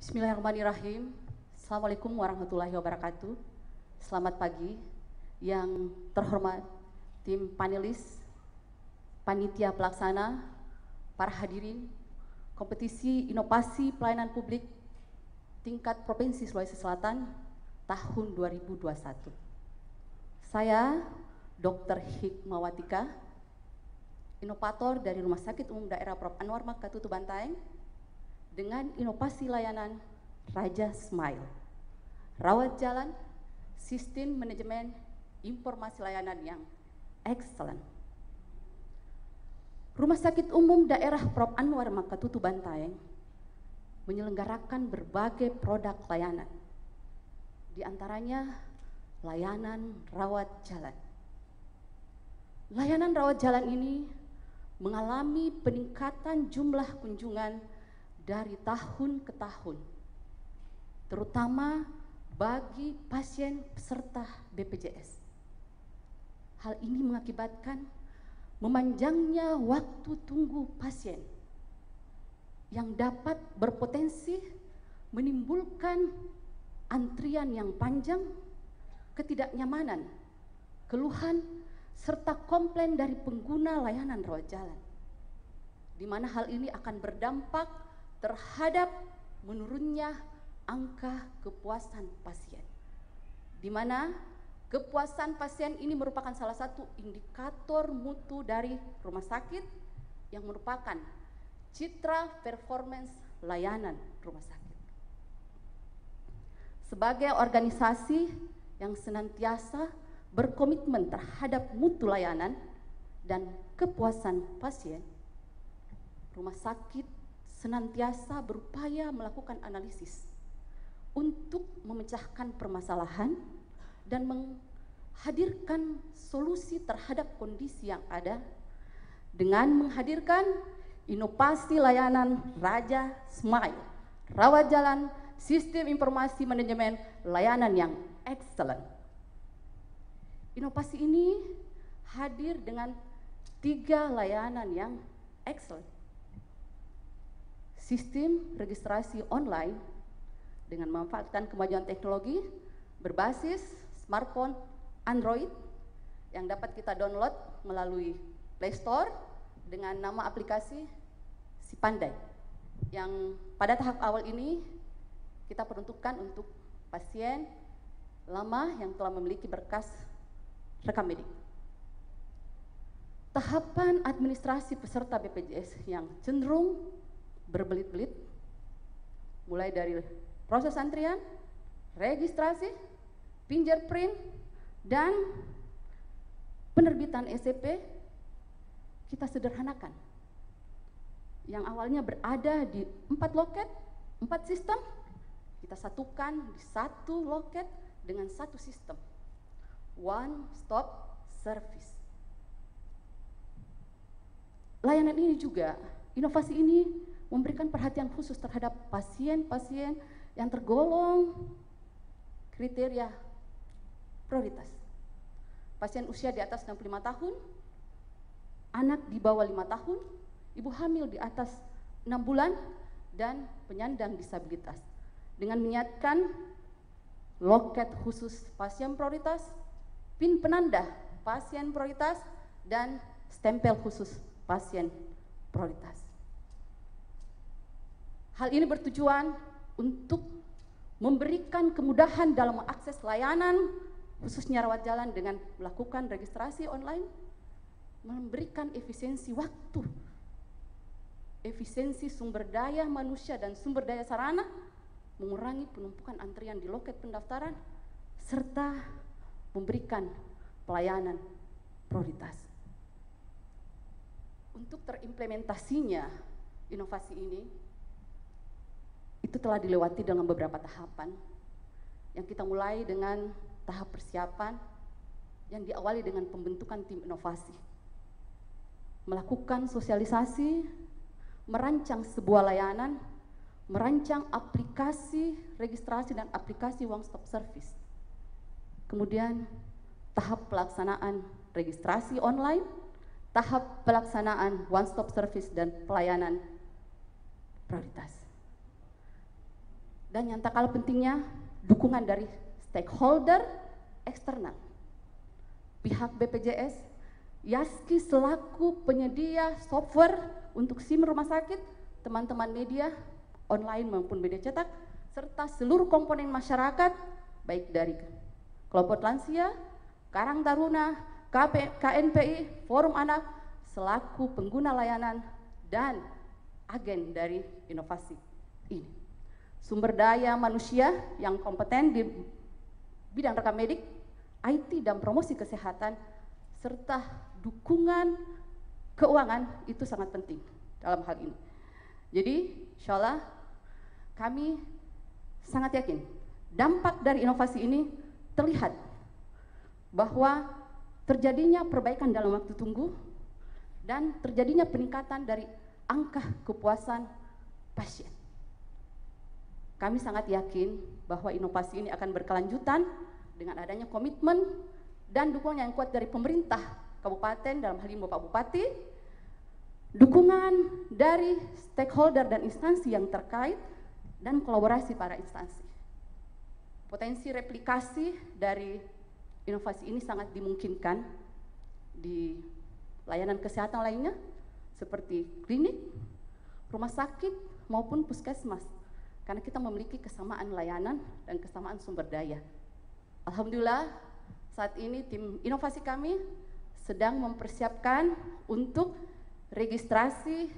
Bismillahirrahmanirrahim. Assalamualaikum warahmatullahi wabarakatuh. Selamat pagi. Yang terhormat tim panelis, panitia pelaksana, para hadirin kompetisi inovasi pelayanan publik tingkat Provinsi Sulawesi Selatan tahun 2021. Saya Dr. Hikmawatika, inovator dari Rumah Sakit Umum Daerah Prof. Anwar Maka Tutu Bantaeng, dengan inovasi layanan Raja Smile, rawat jalan, sistem manajemen informasi layanan yang excellent. Rumah Sakit Umum Daerah Prof. Anwar Maka Tutu Bantaeng menyelenggarakan berbagai produk layanan, di antaranya layanan rawat jalan. Layanan rawat jalan ini mengalami peningkatan jumlah kunjungan dari tahun ke tahun, terutama bagi pasien peserta BPJS. Hal ini mengakibatkan memanjangnya waktu tunggu pasien yang dapat berpotensi menimbulkan antrian yang panjang, ketidaknyamanan, keluhan, serta komplain dari pengguna layanan rawat jalan, di mana hal ini akan berdampak terhadap menurunnya angka kepuasan pasien, di mana kepuasan pasien ini merupakan salah satu indikator mutu dari rumah sakit yang merupakan citra performance layanan rumah sakit. Sebagai organisasi yang senantiasa berkomitmen terhadap mutu layanan dan kepuasan pasien, rumah sakit senantiasa berupaya melakukan analisis untuk memecahkan permasalahan dan menghadirkan solusi terhadap kondisi yang ada dengan menghadirkan inovasi layanan Raja Smile, rawat jalan, sistem informasi manajemen layanan yang excellent. Inovasi ini hadir dengan 3 layanan yang excellent. Sistem registrasi online dengan memanfaatkan kemajuan teknologi berbasis smartphone Android yang dapat kita download melalui Play Store dengan nama aplikasi Si Pandai, yang pada tahap awal ini kita peruntukkan untuk pasien lama yang telah memiliki berkas rekam medik. Tahapan administrasi peserta BPJS yang cenderung berbelit-belit, mulai dari proses antrian, registrasi, fingerprint, dan penerbitan SCP, kita sederhanakan. Yang awalnya berada di 4 loket, 4 sistem, kita satukan di 1 loket dengan 1 sistem, one stop service. Layanan ini juga, inovasi ini memberikan perhatian khusus terhadap pasien-pasien yang tergolong kriteria prioritas. Pasien usia di atas 65 tahun, anak di bawah 5 tahun, ibu hamil di atas 6 bulan, dan penyandang disabilitas. Dengan menyiapkan loket khusus pasien prioritas, PIN penanda pasien prioritas, dan stempel khusus pasien prioritas. Hal ini bertujuan untuk memberikan kemudahan dalam mengakses layanan, khususnya rawat jalan dengan melakukan registrasi online, memberikan efisiensi waktu, efisiensi sumber daya manusia dan sumber daya sarana, mengurangi penumpukan antrian di loket pendaftaran, serta memberikan pelayanan prioritas. Untuk terimplementasinya inovasi ini, itu telah dilewati dengan beberapa tahapan, yang kita mulai dengan tahap persiapan yang diawali dengan pembentukan tim inovasi, melakukan sosialisasi, merancang sebuah layanan, merancang aplikasi registrasi dan aplikasi one stop service. Kemudian tahap pelaksanaan registrasi online, tahap pelaksanaan one stop service dan pelayanan prioritas. Dan yang tak kalah pentingnya, dukungan dari stakeholder eksternal. Pihak BPJS, YASKI selaku penyedia software untuk SIM rumah sakit, teman-teman media online maupun media cetak, serta seluruh komponen masyarakat, baik dari kelompok lansia, Karang Taruna, KNPI, Forum Anak, selaku pengguna layanan dan agen dari inovasi ini. Sumber daya manusia yang kompeten di bidang rekam medik, IT dan promosi kesehatan, serta dukungan keuangan itu sangat penting dalam hal ini. Jadi, insya Allah kami sangat yakin dampak dari inovasi ini terlihat bahwa terjadinya perbaikan dalam waktu tunggu dan terjadinya peningkatan dari angka kepuasan pasien. Kami sangat yakin bahwa inovasi ini akan berkelanjutan dengan adanya komitmen dan dukungan yang kuat dari pemerintah kabupaten, dalam hal ini Bapak Bupati, dukungan dari stakeholder dan instansi yang terkait, dan kolaborasi para instansi. Potensi replikasi dari inovasi ini sangat dimungkinkan di layanan kesehatan lainnya, seperti klinik, rumah sakit, maupun puskesmas, karena kita memiliki kesamaan layanan dan kesamaan sumber daya. Alhamdulillah, saat ini tim inovasi kami sedang mempersiapkan untuk registrasi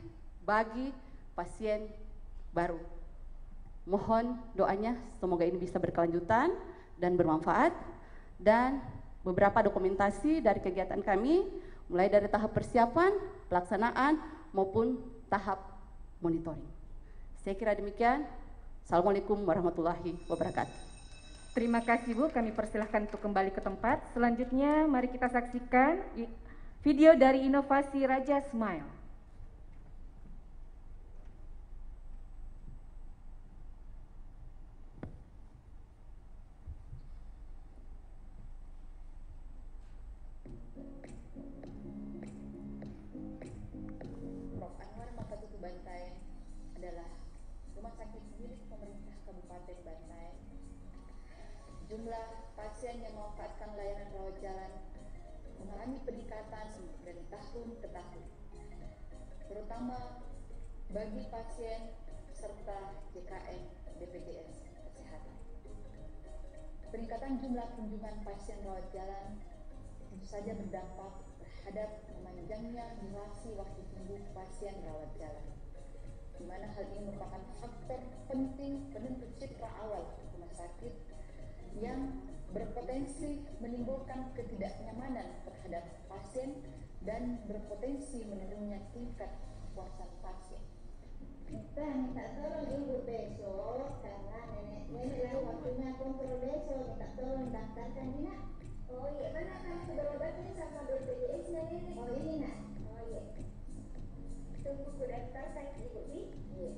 bagi pasien baru. Mohon doanya semoga ini bisa berkelanjutan dan bermanfaat, dan beberapa dokumentasi dari kegiatan kami mulai dari tahap persiapan, pelaksanaan maupun tahap monitoring. Saya kira demikian. Assalamualaikum warahmatullahi wabarakatuh. Terima kasih Bu, kami persilahkan untuk kembali ke tempat. Selanjutnya mari kita saksikan video dari inovasi Raja Smile. Prof. Anwar Makatutu Bantaeng adalah rumah sakit milik pemerintah Kabupaten Bantaeng. Jumlah pasien yang memanfaatkan layanan rawat jalan mengalami peningkatan dari tahun ke tahun, terutama bagi pasien serta JKN BPJS Kesehatan. Peningkatan jumlah kunjungan pasien rawat jalan tentu saja berdampak terhadap memanjangnya durasi waktu tunggu pasien rawat jalan, di mana hal ini merupakan faktor penting penentu citra awal rumah sakit yang berpotensi menimbulkan ketidaknyamanan terhadap pasien dan berpotensi menurunnya tingkat kepuasan pasien. Kita minta tolong ibu besok karena nenek lagi waktunya kontrol besok, minta tolong daftarkan ini nak. Oh iya, mana kamu berobatnya sama BPJS nya nenek? Oh ini nak. Oh iya. Tunggu ku daftarkan ibu Bi. Iya.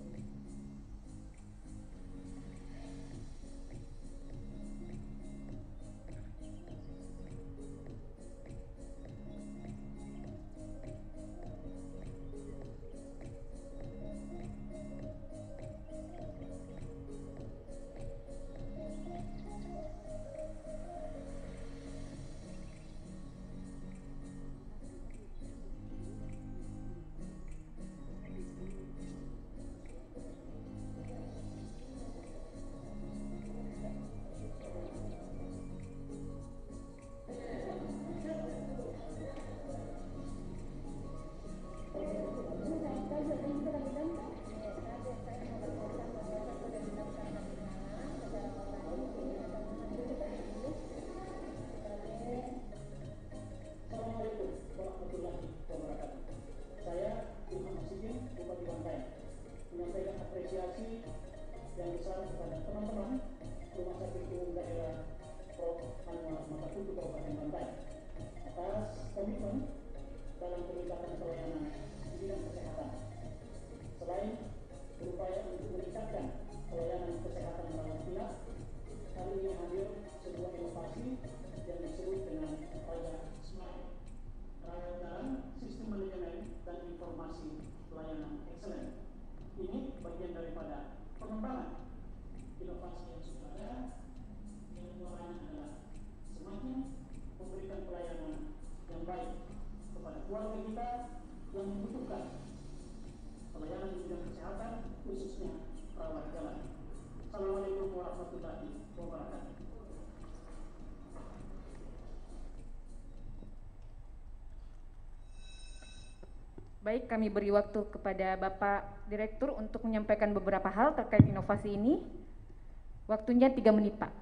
Wassalamualaikum warahmatullahi wabarakatuh. Baik, kami beri waktu kepada Bapak Direktur untuk menyampaikan beberapa hal terkait inovasi ini. Waktunya 3 menit, Pak.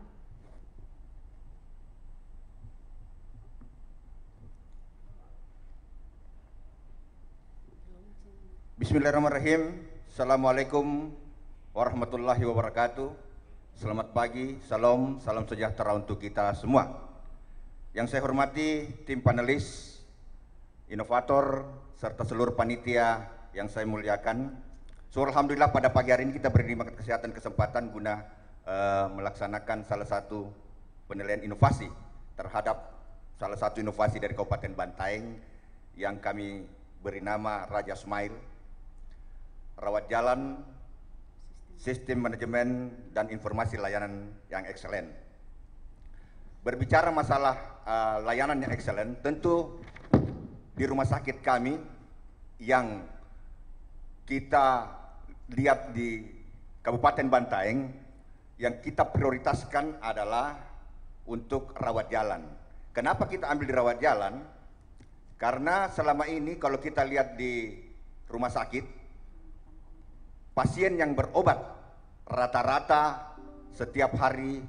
Bismillahirrahmanirrahim. Assalamualaikum warahmatullahi wabarakatuh. Selamat pagi, salam sejahtera untuk kita semua. Yang saya hormati tim panelis, inovator, serta seluruh panitia yang saya muliakan. So, alhamdulillah pada pagi hari ini kita beri kesempatan guna melaksanakan salah satu penilaian inovasi terhadap salah satu inovasi dari Kabupaten Bantaeng yang kami beri nama Raja Smile, rawat jalan, sistem manajemen dan informasi layanan yang excellent. Berbicara masalah layanan yang excellent, tentu di rumah sakit kami yang kita lihat di Kabupaten Bantaeng, yang kita prioritaskan adalah untuk rawat jalan. Kenapa kita ambil di rawat jalan? Karena selama ini kalau kita lihat di rumah sakit, pasien yang berobat rata-rata setiap hari,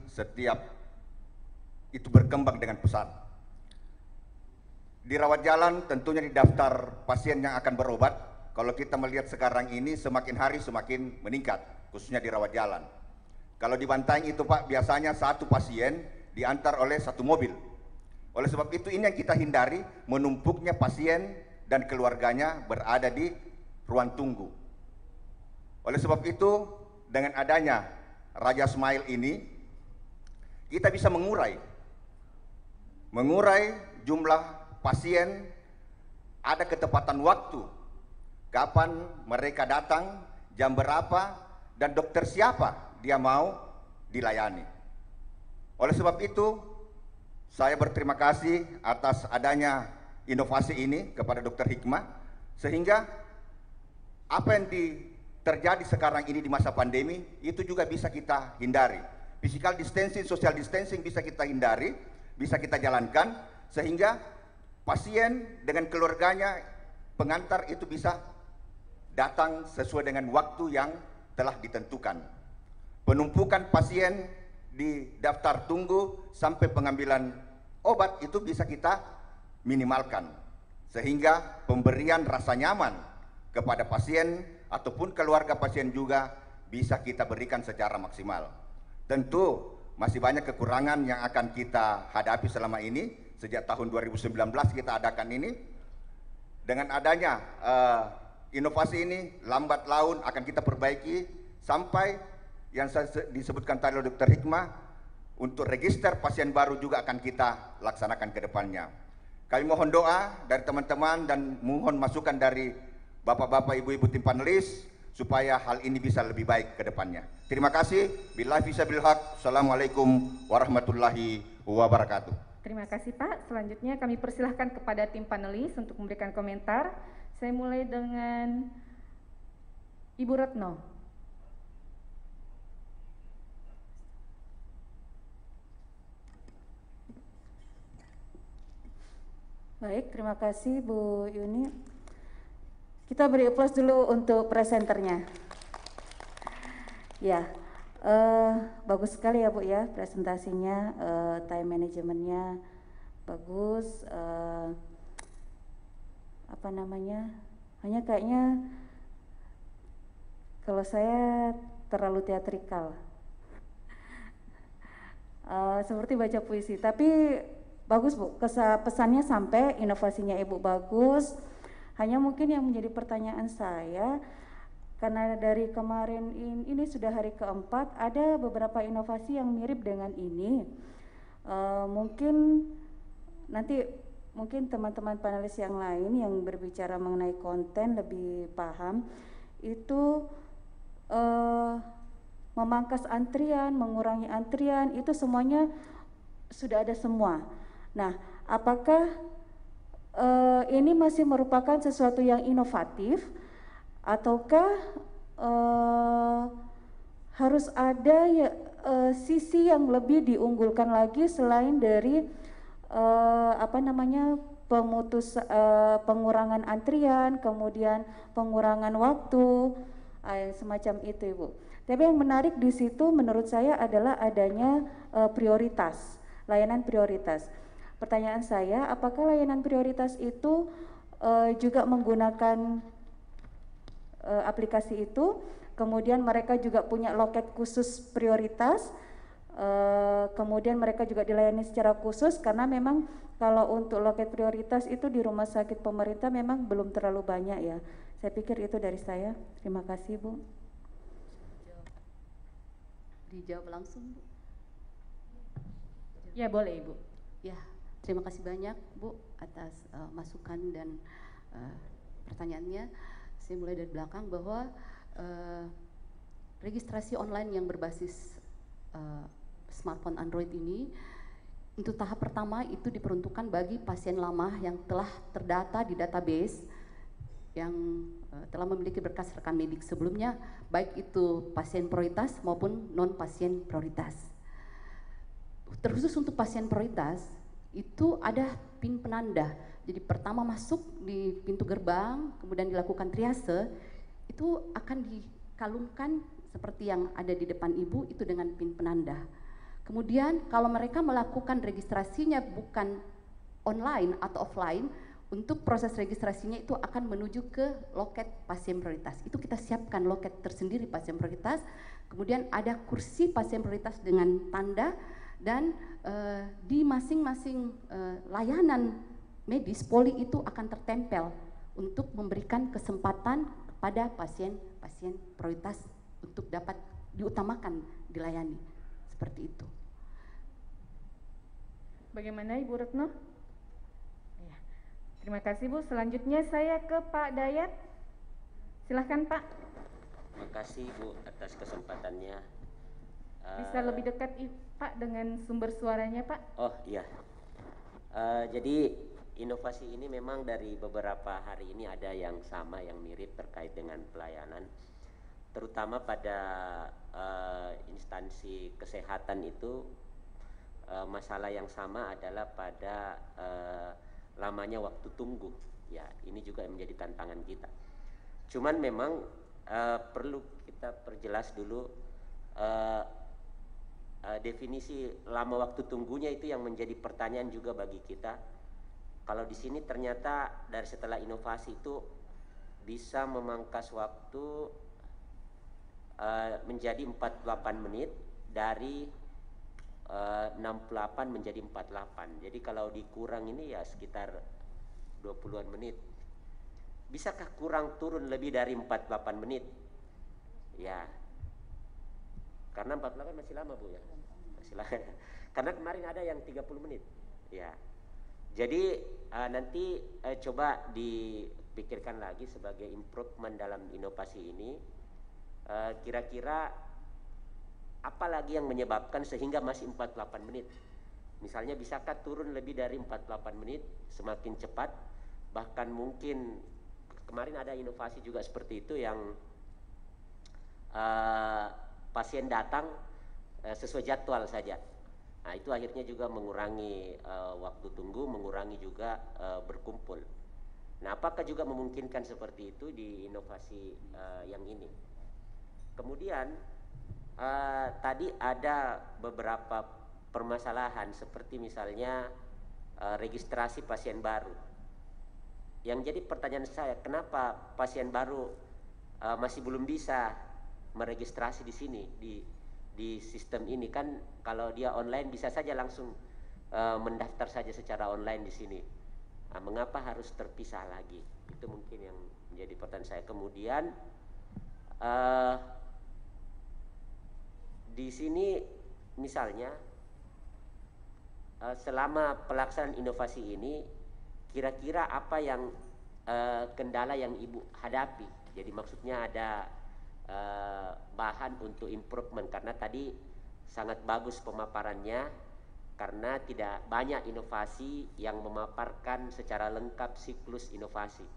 itu berkembang dengan pesat. Di rawat jalan tentunya di daftar pasien yang akan berobat, kalau kita melihat sekarang ini semakin hari semakin meningkat, khususnya di rawat jalan. Kalau di Bantaeng itu Pak, biasanya satu pasien diantar oleh satu mobil. Oleh sebab itu ini yang kita hindari, menumpuknya pasien dan keluarganya berada di ruang tunggu. Oleh sebab itu dengan adanya Raja Smile ini, kita bisa mengurai jumlah pasien, ada ketepatan waktu, kapan mereka datang, jam berapa, dan dokter siapa dia mau dilayani. Oleh sebab itu, saya berterima kasih atas adanya inovasi ini kepada Dr. Hikmah, sehingga apa yang terjadi sekarang ini di masa pandemi, itu juga bisa kita hindari. Physical distancing, social distancing bisa kita hindari, bisa kita jalankan, sehingga pasien dengan keluarganya, pengantar itu bisa datang sesuai dengan waktu yang telah ditentukan. Penumpukan pasien di daftar tunggu sampai pengambilan obat itu bisa kita minimalkan, sehingga pemberian rasa nyaman kepada pasien ataupun keluarga pasien juga bisa kita berikan secara maksimal. Tentu masih banyak kekurangan yang akan kita hadapi selama ini. Sejak tahun 2019 kita adakan ini. Dengan adanya inovasi ini, lambat laun akan kita perbaiki sampai yang disebutkan tadi oleh Dr. Hikmah, untuk register pasien baru juga akan kita laksanakan ke depannya. Kami mohon doa dari teman-teman dan mohon masukan dari bapak-bapak, ibu-ibu tim panelis supaya hal ini bisa lebih baik ke depannya. Terima kasih. Billahi fisabilil haq. Assalamualaikum warahmatullahi wabarakatuh. Terima kasih Pak. Selanjutnya kami persilahkan kepada tim panelis untuk memberikan komentar. Saya mulai dengan Ibu Retno. Baik, terima kasih Bu Yuni. Kita beri aplaus dulu untuk presenternya. Ya, bagus sekali ya Bu ya presentasinya, time manajemennya bagus, hanya kayaknya kalau saya terlalu teatrikal, seperti baca puisi, tapi bagus Bu, pesannya sampai, inovasinya Ibu bagus. Hanya mungkin yang menjadi pertanyaan saya, karena dari kemarin ini sudah hari keempat, ada beberapa inovasi yang mirip dengan ini. Mungkin nanti teman-teman panelis yang lain yang berbicara mengenai konten lebih paham, itu memangkas antrian, mengurangi antrian, itu semuanya sudah ada semua. Nah, apakah ini masih merupakan sesuatu yang inovatif, ataukah harus ada ya, sisi yang lebih diunggulkan lagi selain dari pengurangan antrian, kemudian pengurangan waktu, semacam itu Ibu. Tapi yang menarik di situ menurut saya adalah adanya prioritas, layanan prioritas. Pertanyaan saya, apakah layanan prioritas itu juga menggunakan aplikasi itu, kemudian mereka juga punya loket khusus prioritas, kemudian mereka juga dilayani secara khusus, karena memang kalau untuk loket prioritas itu di rumah sakit pemerintah memang belum terlalu banyak ya. Saya pikir itu dari saya. Terima kasih Bu. Dijawab langsung Bu. Ya boleh Ibu. Ya, terima kasih banyak Bu atas masukan dan pertanyaannya. Saya mulai dari belakang bahwa registrasi online yang berbasis smartphone Android ini untuk tahap pertama itu diperuntukkan bagi pasien lama yang telah terdata di database yang telah memiliki berkas rekam medik sebelumnya, baik itu pasien prioritas maupun non pasien prioritas. Terkhusus untuk pasien prioritas itu ada PIN penanda. Jadi pertama masuk di pintu gerbang, kemudian dilakukan triase, itu akan dikalungkan seperti yang ada di depan Ibu itu dengan PIN penanda. Kemudian kalau mereka melakukan registrasinya bukan online atau offline, untuk proses registrasinya itu akan menuju ke loket pasien prioritas. Itu kita siapkan loket tersendiri pasien prioritas, kemudian ada kursi pasien prioritas dengan tanda, dan di masing-masing layanan medis poli itu akan tertempel untuk memberikan kesempatan kepada pasien-pasien prioritas untuk dapat diutamakan dilayani, seperti itu. Bagaimana Ibu Retno? Ya. Terima kasih Bu. Selanjutnya saya ke Pak Dayat. Silahkan Pak. Terima kasih Bu atas kesempatannya. Bisa lebih dekat Pak dengan sumber suaranya Pak? Oh iya. Jadi inovasi ini memang dari beberapa hari ini ada yang sama, yang mirip terkait dengan pelayanan, terutama pada instansi kesehatan itu. Masalah yang sama adalah pada lamanya waktu tunggu. Ya, ini juga menjadi tantangan kita. Cuman memang perlu kita perjelas dulu definisi lama waktu tunggunya, itu yang menjadi pertanyaan juga bagi kita. Kalau di sini ternyata dari setelah inovasi itu bisa memangkas waktu menjadi 48 menit dari 68 menjadi 48. Jadi kalau dikurang ini ya sekitar 20-an menit. Bisakah kurang turun lebih dari 48 menit? Ya. Karena 48 masih lama Bu ya. Masih lama. Karena kemarin ada yang 30 menit. Ya. Jadi nanti coba dipikirkan lagi sebagai improvement dalam inovasi ini. Kira-kira apalagi yang menyebabkan sehingga masih 48 menit. Misalnya bisakah turun lebih dari 48 menit semakin cepat, bahkan mungkin kemarin ada inovasi juga seperti itu yang pasien datang sesuai jadwal saja. Nah itu akhirnya juga mengurangi waktu tunggu, mengurangi juga berkumpul. Nah apakah juga memungkinkan seperti itu di inovasi yang ini? Kemudian tadi ada beberapa permasalahan seperti misalnya registrasi pasien baru. Yang jadi pertanyaan saya, kenapa pasien baru masih belum bisa meregistrasi di sini di sistem ini? Kan kalau dia online bisa saja langsung mendaftar saja secara online di sini. Nah, mengapa harus terpisah lagi? Itu mungkin yang menjadi pertanyaan saya. Kemudian di sini misalnya selama pelaksanaan inovasi ini kira-kira apa yang kendala yang Ibu hadapi? Jadi maksudnya ada bahan untuk improvement, karena tadi sangat bagus pemaparannya karena tidak banyak inovasi yang memaparkan secara lengkap siklus inovasi.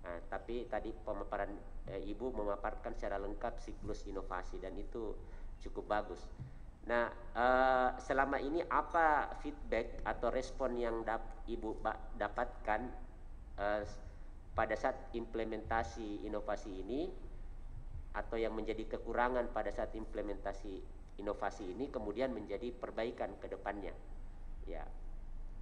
Nah, tapi tadi pemaparan Ibu memaparkan secara lengkap siklus inovasi dan itu cukup bagus. Nah, selama ini apa feedback atau respon yang Ibu dapatkan pada saat implementasi inovasi ini, atau yang menjadi kekurangan pada saat implementasi inovasi ini kemudian menjadi perbaikan ke depannya? Ya,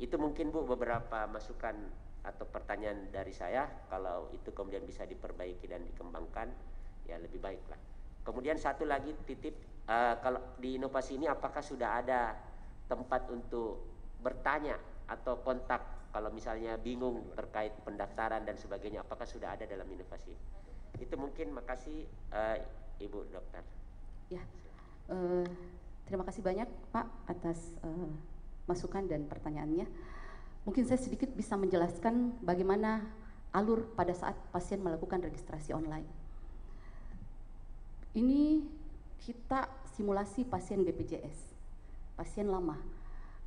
itu mungkin Bu beberapa masukan atau pertanyaan dari saya. Kalau itu kemudian bisa diperbaiki dan dikembangkan, ya lebih baik lah. Kemudian satu lagi titip, kalau di inovasi ini apakah sudah ada tempat untuk bertanya atau kontak kalau misalnya bingung terkait pendaftaran dan sebagainya, apakah sudah ada dalam inovasi? Itu mungkin. Makasih Ibu Dokter. Ya, terima kasih banyak Pak atas masukan dan pertanyaannya. Mungkin saya sedikit bisa menjelaskan bagaimana alur pada saat pasien melakukan registrasi online. Ini kita simulasi pasien BPJS, pasien lama.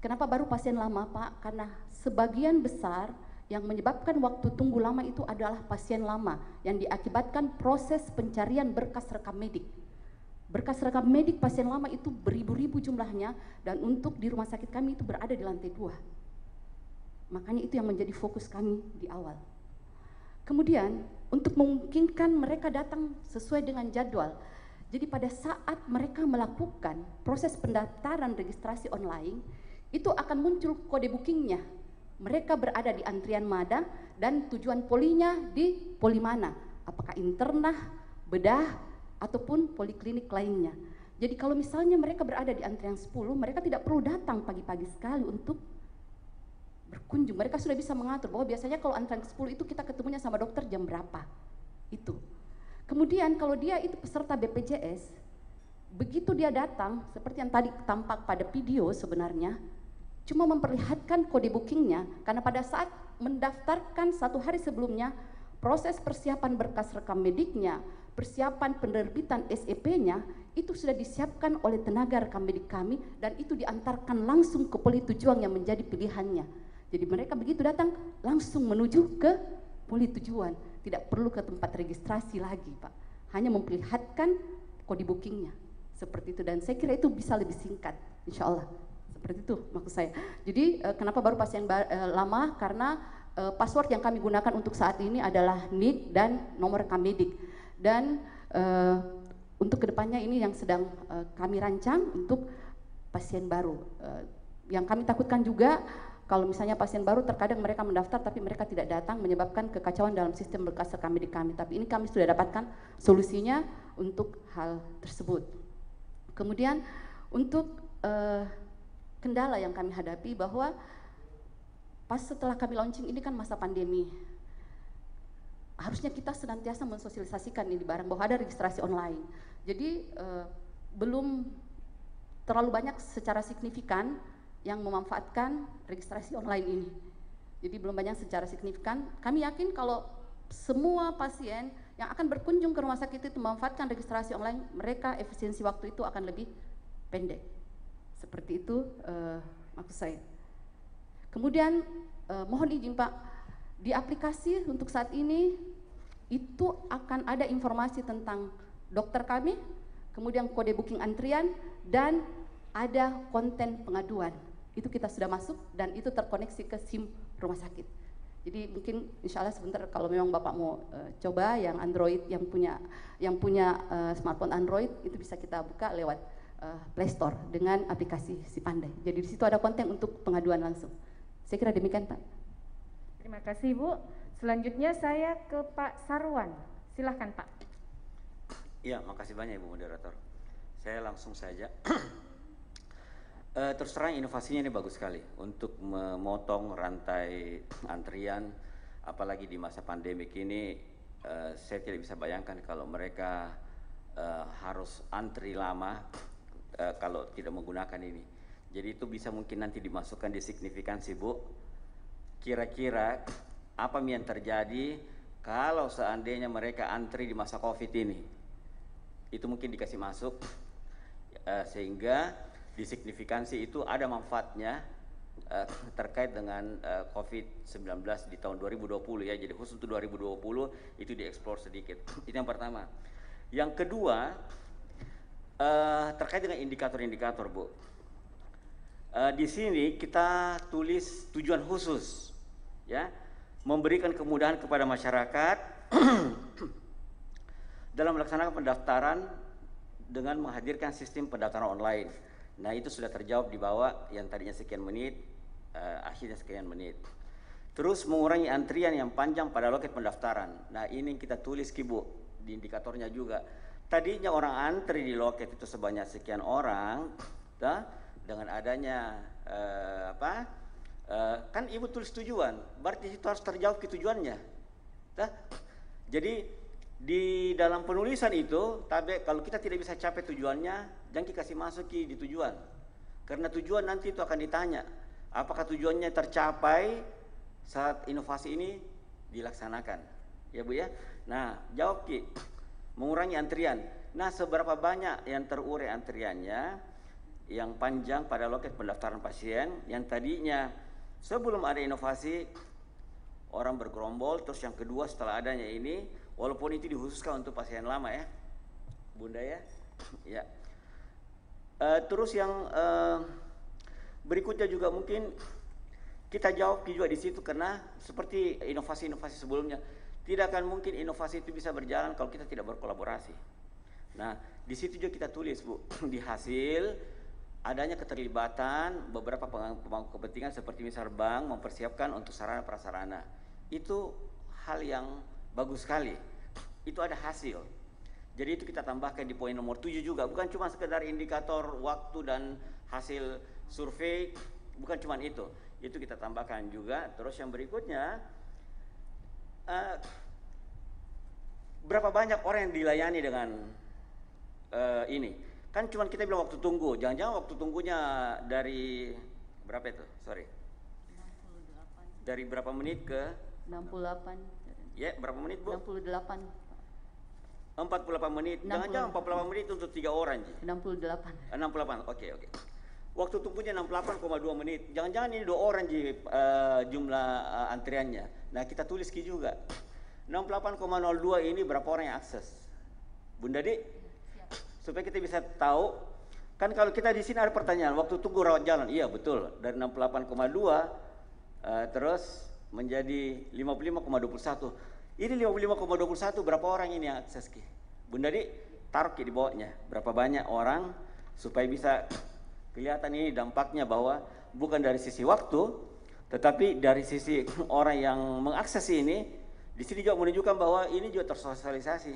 Kenapa baru pasien lama Pak? Karena sebagian besar yang menyebabkan waktu tunggu lama itu adalah pasien lama yang diakibatkan proses pencarian berkas rekam medik. Berkas rekam medik pasien lama itu beribu-ribu jumlahnya, dan untuk di rumah sakit kami itu berada di lantai 2. Makanya itu yang menjadi fokus kami di awal. Kemudian untuk memungkinkan mereka datang sesuai dengan jadwal, jadi pada saat mereka melakukan proses pendaftaran registrasi online, itu akan muncul kode bookingnya. Mereka berada di antrian mana dan tujuan polinya di poli mana, apakah internah, bedah, ataupun poliklinik lainnya. Jadi kalau misalnya mereka berada di antrian 10, mereka tidak perlu datang pagi-pagi sekali untuk berkunjung. Mereka sudah bisa mengatur bahwa biasanya kalau antrian 10 itu kita ketemunya sama dokter jam berapa. Itu. Kemudian kalau dia itu peserta BPJS, begitu dia datang, seperti yang tadi tampak pada video sebenarnya, cuma memperlihatkan kode bookingnya, karena pada saat mendaftarkan 1 hari sebelumnya, proses persiapan berkas rekam mediknya, persiapan penerbitan SEP-nya, itu sudah disiapkan oleh tenaga rekam medik kami, dan itu diantarkan langsung ke poli tujuan yang menjadi pilihannya. Jadi mereka begitu datang, langsung menuju ke poli tujuan, tidak perlu ke tempat registrasi lagi Pak, hanya memperlihatkan kode bookingnya, seperti itu. Dan saya kira itu bisa lebih singkat, insya Allah. Seperti itu maksud saya. Jadi kenapa baru pasien lama? Karena password yang kami gunakan untuk saat ini adalah NIK dan nomor rekam medik. Dan untuk kedepannya ini yang sedang kami rancang untuk pasien baru. Yang kami takutkan juga kalau misalnya pasien baru terkadang mereka mendaftar tapi mereka tidak datang, menyebabkan kekacauan dalam sistem berkas rekam medik kami. Tapi ini kami sudah dapatkan solusinya untuk hal tersebut. Kemudian untuk kendala yang kami hadapi bahwa pas setelah kami launching ini kan masa pandemi, harusnya kita senantiasa mensosialisasikan ini barang bahwa ada registrasi online. Jadi belum terlalu banyak secara signifikan yang memanfaatkan registrasi online ini. Jadi belum banyak secara signifikan. Kami yakin kalau semua pasien yang akan berkunjung ke rumah sakit itu memanfaatkan registrasi online, mereka efisiensi waktu itu akan lebih pendek. Seperti itu maksud saya. Kemudian mohon izin Pak, di aplikasi untuk saat ini itu akan ada informasi tentang dokter kami, kemudian kode booking antrian, dan ada konten pengaduan. Itu kita sudah masuk dan itu terkoneksi ke SIM rumah sakit. Jadi mungkin insya Allah sebentar kalau memang Bapak mau coba yang Android, yang punya smartphone Android, itu bisa kita buka lewat Play Store dengan aplikasi Si Pandai. Jadi di situ ada konten untuk pengaduan langsung. Saya kira demikian Pak. Terima kasih Bu. Selanjutnya saya ke Pak Sarwan. Silahkan Pak. Iya, makasih banyak Ibu Moderator. Saya langsung saja. Terus terang inovasinya ini bagus sekali untuk memotong rantai antrian, apalagi di masa pandemik ini. Saya tidak bisa bayangkan kalau mereka harus antri lama kalau tidak menggunakan ini. Jadi itu bisa mungkin nanti dimasukkan di signifikansi Bu. Kira-kira apa yang terjadi kalau seandainya mereka antri di masa COVID ini? Itu mungkin dikasih masuk sehingga di signifikansi itu ada manfaatnya terkait dengan COVID-19 di tahun 2020 ya. Jadi khusus untuk 2020 itu dieksplor sedikit. Itu yang pertama. Yang kedua, terkait dengan indikator-indikator, Bu. Di sini kita tulis tujuan khusus, ya, memberikan kemudahan kepada masyarakat dalam melaksanakan pendaftaran dengan menghadirkan sistem pendaftaran online. Nah, itu sudah terjawab di bawah, yang tadinya sekian menit, akhirnya sekian menit. Terus mengurangi antrian yang panjang pada loket pendaftaran. Nah, ini kita tulis Bu di indikatornya juga. Tadinya orang antri di loket itu sebanyak sekian orang, dengan adanya kan Ibu tulis tujuan, berarti itu harus terjawab ke tujuannya. Jadi di dalam penulisan itu, tapi kalau kita tidak bisa capai tujuannya, jangan kita kasih masuk di tujuan. Karena tujuan nanti itu akan ditanya, apakah tujuannya tercapai saat inovasi ini dilaksanakan. Ya Bu ya. Nah, jawab Ki. Mengurangi antrian. Nah, seberapa banyak yang terurai antriannya yang panjang pada loket pendaftaran pasien yang tadinya sebelum ada inovasi orang bergerombol, terus yang kedua setelah adanya ini, walaupun itu dikhususkan untuk pasien lama ya, Bunda ya. Ya. Terus yang berikutnya juga mungkin kita jawab juga di situ, karena seperti inovasi-inovasi sebelumnya, tidak akan mungkin inovasi itu bisa berjalan kalau kita tidak berkolaborasi. Nah, di situ juga kita tulis Bu, di hasil adanya keterlibatan beberapa pemangku kepentingan seperti misal bank mempersiapkan untuk sarana prasarana. Itu hal yang bagus sekali. Itu ada hasil. Jadi itu kita tambahkan di poin nomor 7 juga, bukan cuma sekedar indikator waktu dan hasil survei, bukan cuma itu. Itu kita tambahkan juga. Terus yang berikutnya, berapa banyak orang yang dilayani dengan ini? Kan cuma kita bilang waktu tunggu, jangan-jangan waktu tunggunya dari berapa itu? Sorry. 68. Dari berapa menit ke? 68. Ya, berapa menit Bu? 68. 48 menit. Jangan-jangan 48 menit untuk 3 orang. 68. 68. Oke. Waktu tunggunya 68,2 menit. Jangan-jangan ini 2 orang jumlah antriannya. Nah, kita tulis juga. 68,02 ini berapa orang yang akses? Bunda Di, supaya kita bisa tahu. Kan kalau kita di sini ada pertanyaan, waktu tunggu rawat jalan, iya betul, dari 68,2 terus menjadi 55,21. Ini 55,21 berapa orang ini yang akses Ki? Bunda Di, taruh Ki di bawahnya, berapa banyak orang, supaya bisa kelihatan ini dampaknya bahwa bukan dari sisi waktu, tetapi dari sisi orang yang mengakses ini. Di sini juga menunjukkan bahwa ini juga tersosialisasi.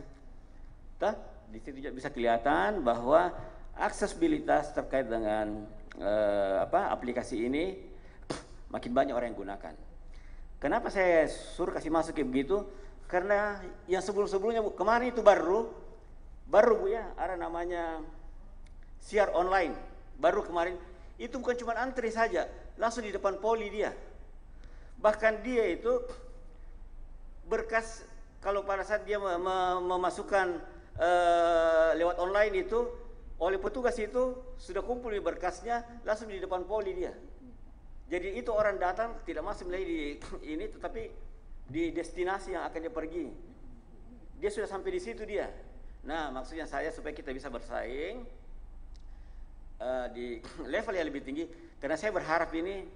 Di situ juga bisa kelihatan bahwa aksesibilitas terkait dengan aplikasi ini makin banyak orang yang gunakan. Kenapa saya suruh kasih masuk kayak begitu? Karena yang sebelum-sebelumnya kemarin itu baru Bu ya, ada namanya siar online. Baru kemarin itu bukan cuma antri saja, langsung di depan poli dia. Bahkan dia itu berkas, kalau pada saat dia memasukkan lewat online itu, oleh petugas itu sudah kumpul di berkasnya, langsung di depan poli dia. Jadi itu orang datang tidak masuk lagi di ini, tetapi di destinasi yang akan dia pergi. Dia sudah sampai di situ dia. Nah, maksudnya saya supaya kita bisa bersaing di level yang lebih tinggi, karena saya berharap ini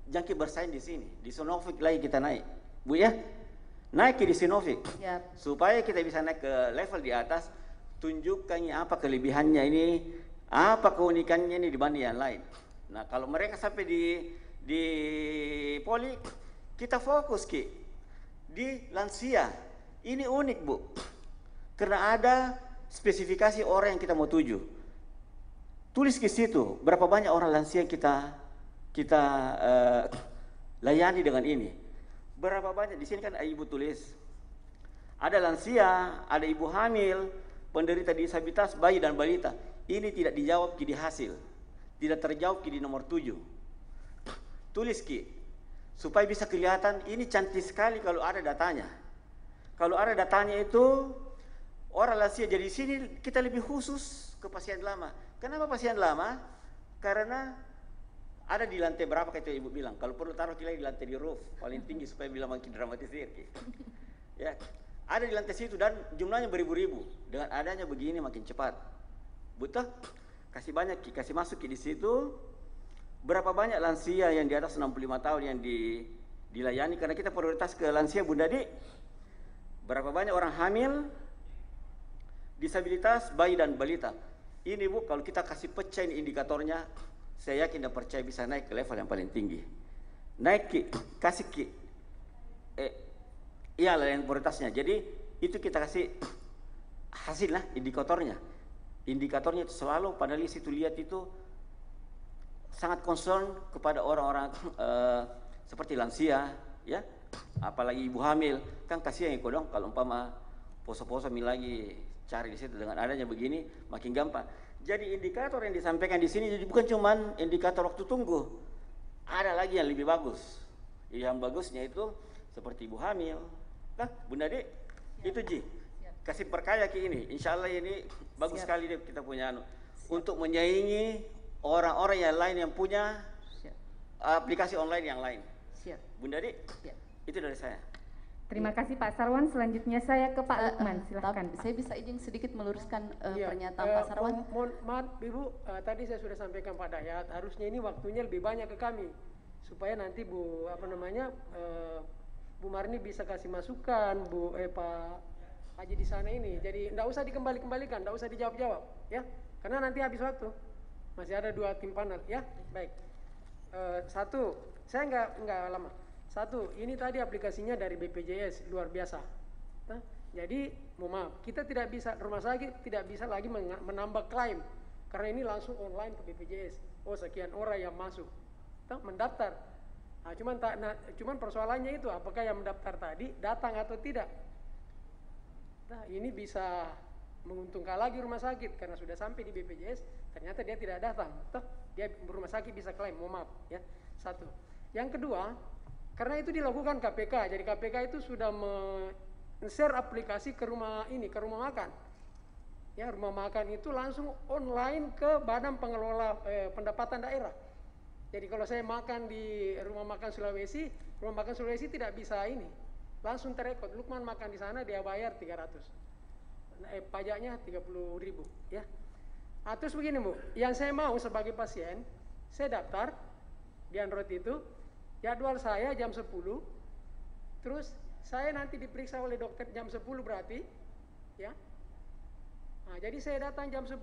jangan bersaing di sini, di Sinovac lagi kita naik, Bu ya. Naik di Sinovac, supaya kita bisa naik ke level di atas, tunjukkan apa kelebihannya ini, apa keunikannya ini dibanding yang lain. Nah, kalau mereka sampai di poli, kita fokus Ki di lansia. Ini unik Bu, karena ada spesifikasi orang yang kita mau tuju. Tulis di situ berapa banyak orang lansia yang kita layani dengan ini. Berapa banyak, di sini kan Ibu tulis, ada lansia, ada ibu hamil, penderita disabilitas, bayi dan balita. Ini tidak dijawab di hasil, tidak terjawab di nomor 7. Tulis Ki, supaya bisa kelihatan ini cantik sekali kalau ada datanya. Kalau ada datanya itu orang lansia, jadi di sini kita lebih khusus ke pasien lama. Kenapa pasien lama? Karena Ada di lantai berapa kayak itu Ibu bilang? Kalau perlu taruh lagi di lantai di roof, paling tinggi supaya bilang makin dramatisir. Ya, ada di lantai situ dan jumlahnya beribu-ribu. Dengan adanya begini makin cepat. Butuh kasih banyak, kasih masuk di situ. Berapa banyak lansia yang di atas 65 tahun yang dilayani, karena kita prioritas ke lansia Bunda Di. Berapa banyak orang hamil, disabilitas, bayi dan balita. Ini Bu, kalau kita kasih pecah ini indikatornya, saya yakin dan percaya bisa naik ke level yang paling tinggi. Naik kasih iyalah yang prioritasnya. Jadi itu kita kasih hasil lah indikatornya. Indikatornya itu selalu panelis itu lihat itu sangat concern kepada orang-orang seperti lansia, ya, apalagi ibu hamil. Kan kasihan ya dong kalau umpama poso-poso lagi cari di situ. Dengan adanya begini makin gampang. Jadi indikator yang disampaikan di sini jadi bukan cuman indikator waktu tunggu, ada lagi yang lebih bagus. Yang bagusnya itu seperti ibu hamil. Nah, Bunda Di, itu Ji, kasih perkaya ke ini. Insya Allah ini bagus sekali deh kita punya untuk menyaingi orang-orang yang lain yang punya aplikasi online yang lain. Bunda Di, itu dari saya. Terima kasih Pak Sarwan. Selanjutnya saya ke Pak Lukman. Silakan. Saya bisa izin sedikit meluruskan pernyataan Pak Sarwan. Mohon maaf Ibu, tadi saya sudah sampaikan Pak Dayat, harusnya ini waktunya lebih banyak ke kami supaya nanti Bu Marni bisa kasih masukan, Pak Haji di sana ini. Jadi enggak usah dikembalikan, enggak usah dijawab-jawab, ya. Karena nanti habis waktu. Masih ada 2 tim panel, ya. Baik. Satu, saya enggak lama. Satu, ini tadi aplikasinya dari BPJS luar biasa. Nah, jadi, mohon maaf, kita tidak bisa, rumah sakit tidak bisa lagi menambah klaim karena ini langsung online ke BPJS. Oh, sekian orang yang masuk, mendaftar. Nah, cuman persoalannya itu apakah yang mendaftar tadi datang atau tidak. Nah, ini bisa menguntungkan lagi rumah sakit karena sudah sampai di BPJS, ternyata dia tidak datang. Dia rumah sakit bisa klaim, mohon maaf, ya. Satu. Yang kedua, karena itu dilakukan KPK, jadi KPK itu sudah men-share aplikasi ke rumah makan. Ya, rumah makan itu langsung online ke Badan Pengelola Pendapatan Daerah. Jadi kalau saya makan di rumah makan Sulawesi tidak bisa ini, langsung terekod. Lukman makan di sana dia bayar 300, pajaknya 30.000, ya. Terus begini Bu, yang saya mau sebagai pasien, saya daftar di Android itu. Jadwal saya jam 10, terus saya nanti diperiksa oleh dokter jam 10 berarti, ya. Nah, jadi saya datang jam 10,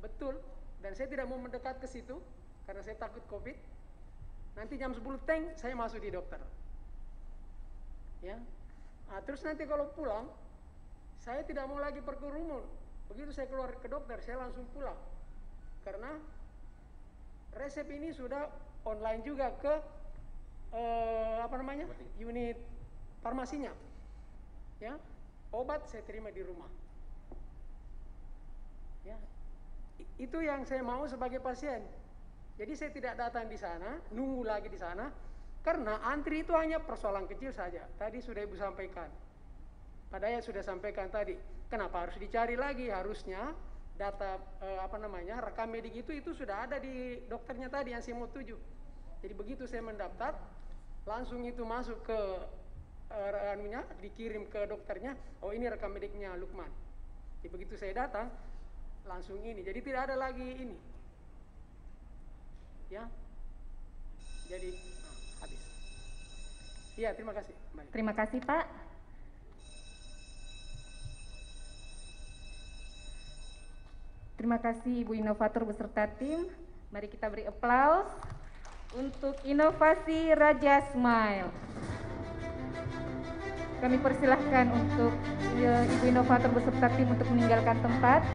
betul, dan saya tidak mau mendekat ke situ, karena saya takut COVID. Nanti jam 10 saya masuk di dokter. Ya. Nah, terus nanti kalau pulang, saya tidak mau lagi berkerumun. Begitu saya keluar ke dokter, saya langsung pulang. Karena resep ini sudah online juga ke unit farmasinya, ya. Obat saya terima di rumah, ya. Itu yang saya mau sebagai pasien. Jadi saya tidak datang di sana, nunggu lagi di sana, karena antri itu hanya persoalan kecil saja. Tadi sudah Ibu sampaikan, Pak Dayat sudah sampaikan tadi. Kenapa harus dicari lagi? Harusnya data rekam medik itu sudah ada di dokternya tadi yang saya mau tuju. Jadi begitu saya mendaftar, langsung itu masuk ke dikirim ke dokternya. Oh, ini rekam mediknya Lukman. Jadi begitu saya datang, langsung ini. Jadi tidak ada lagi ini, ya. Jadi habis. Iya, terima kasih. Baik. Terima kasih Pak. Terima kasih Ibu Inovator beserta tim. Mari kita beri aplaus untuk inovasi Raja Smile. Kami persilahkan untuk Ibu Inovator beserta tim untuk meninggalkan tempat.